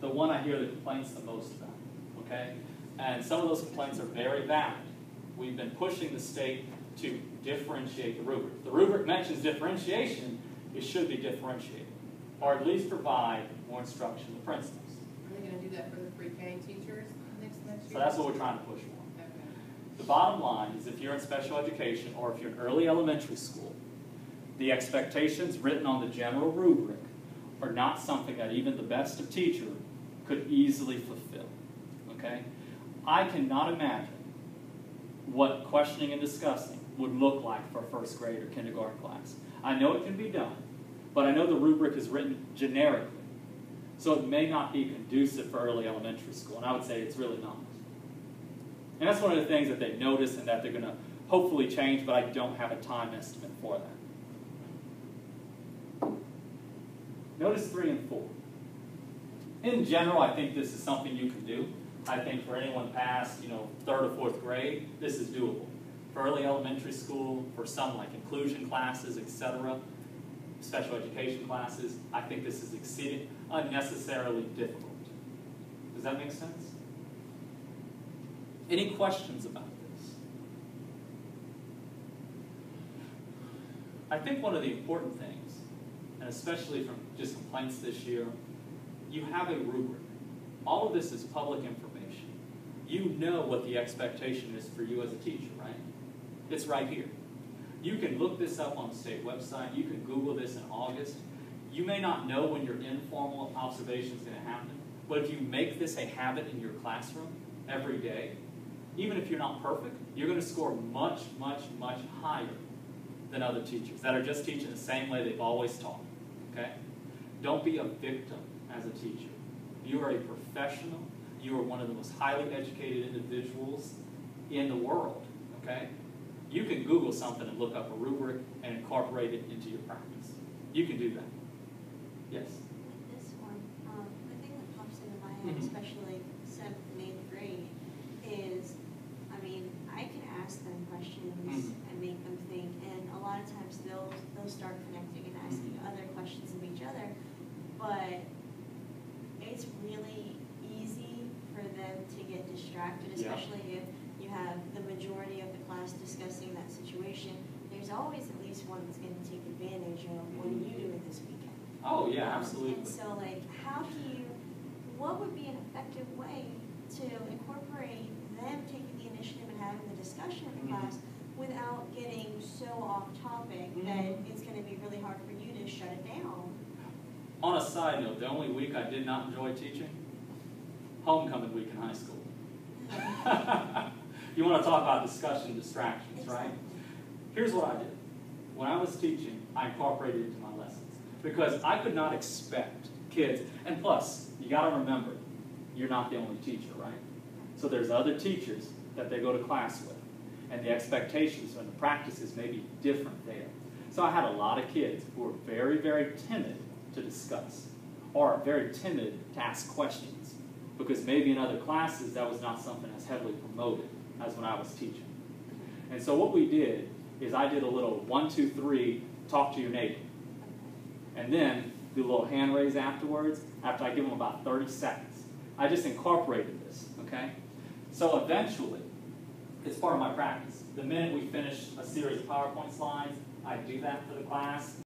the one I hear the complaints the most about, okay? And some of those complaints are very valid. We've been pushing the state to differentiate the rubric. If the rubric mentions differentiation, it should be differentiated, or at least provide more instruction to principals. Are they going to do that for the pre-K teachers next year? So that's what we're trying to push for. Okay. The bottom line is if you're in special education or if you're in early elementary school, the expectations written on the general rubric are not something that even the best of teachers could easily fulfill. Okay? I cannot imagine what questioning and discussing would look like for a first grade or kindergarten class. I know it can be done, but I know the rubric is written generically. So it may not be conducive for early elementary school, and I would say it's really not. And that's one of the things that they notice and that they're going to hopefully change, but I don't have a time estimate for that. Notice 3 and 4. In general, I think this is something you can do. I think for anyone past, 3rd or 4th grade, this is doable. For early elementary school, for some like inclusion classes, etc., special education classes, I think this is unnecessarily difficult. Does that make sense? Any questions about this? I think one of the important things, and especially from just complaints this year, you have a rubric. All of this is public information. You know what the expectation is for you as a teacher, right? It's right here. You can look this up on the state website. You can Google this in August. You may not know when your informal observation is going to happen, but if you make this a habit in your classroom every day, even if you're not perfect, you're going to score much, much, much higher than other teachers that are just teaching the same way they've always taught. Okay? Don't be a victim as a teacher. You are a professional. You are one of the most highly educated individuals in the world. Okay? You can Google something and look up a rubric and incorporate it into your practice. You can do that. Yes? This one, the thing that pops into my head, especially 7th and 8th grade, is, I can ask them questions and make them think, and a lot of times they'll start connecting and asking other questions of each other, but it's really easy for them to get distracted, especially if you have the majority of the class discussing that situation. There's always at least one that's going to take advantage of what are you doing this weekend. Oh, yeah, absolutely. And so, what would be an effective way to incorporate them taking the initiative and having the discussion in the class without getting so off topic that it's going to be really hard for you to shut it down? On a side note, the only week I did not enjoy teaching, homecoming week in high school. You want to talk about discussion distractions, right? Here's what I did. When I was teaching, I incorporated it into my lessons because I could not expect kids, and plus, you got to remember, you're not the only teacher, right? So there's other teachers that they go to class with, and the expectations and the practices may be different there. So I had a lot of kids who were very, very timid to discuss, or very timid to ask questions, because maybe in other classes that was not something as heavily promoted as when I was teaching. And so what we did is I did a little 1, 2, 3, talk to your neighbor. And then do a little hand raise afterwards, after I give them about 30 seconds. I just incorporated this, okay? So eventually, it's part of my practice. The minute we finish a series of PowerPoint slides, I do that for the class.